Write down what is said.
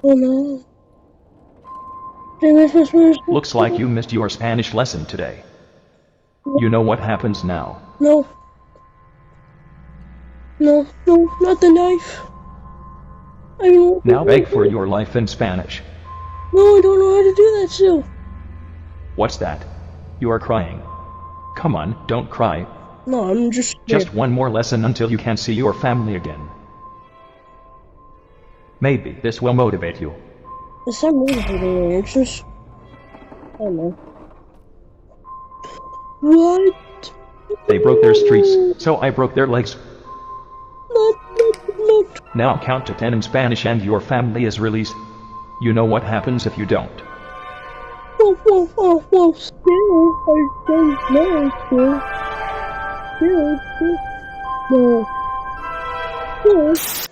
Oh no. Dang, I supposed to finish? Looks like you missed your Spanish lesson today. You know what happens now. No. No, not the knife. I don't Now beg for your life in Spanish. No, I don't know how to do that still. What's that? You are crying. Come on, don't cry. No, I'm just Just one more lesson until you can see your family again. Maybe this will motivate you. It's not motivating, it's just... I don't know. What? They broke their streets, so I broke their legs. Not. Now count to 10 in Spanish and your family is released. You know what happens if you don't. Well, still, I don't know, still. No.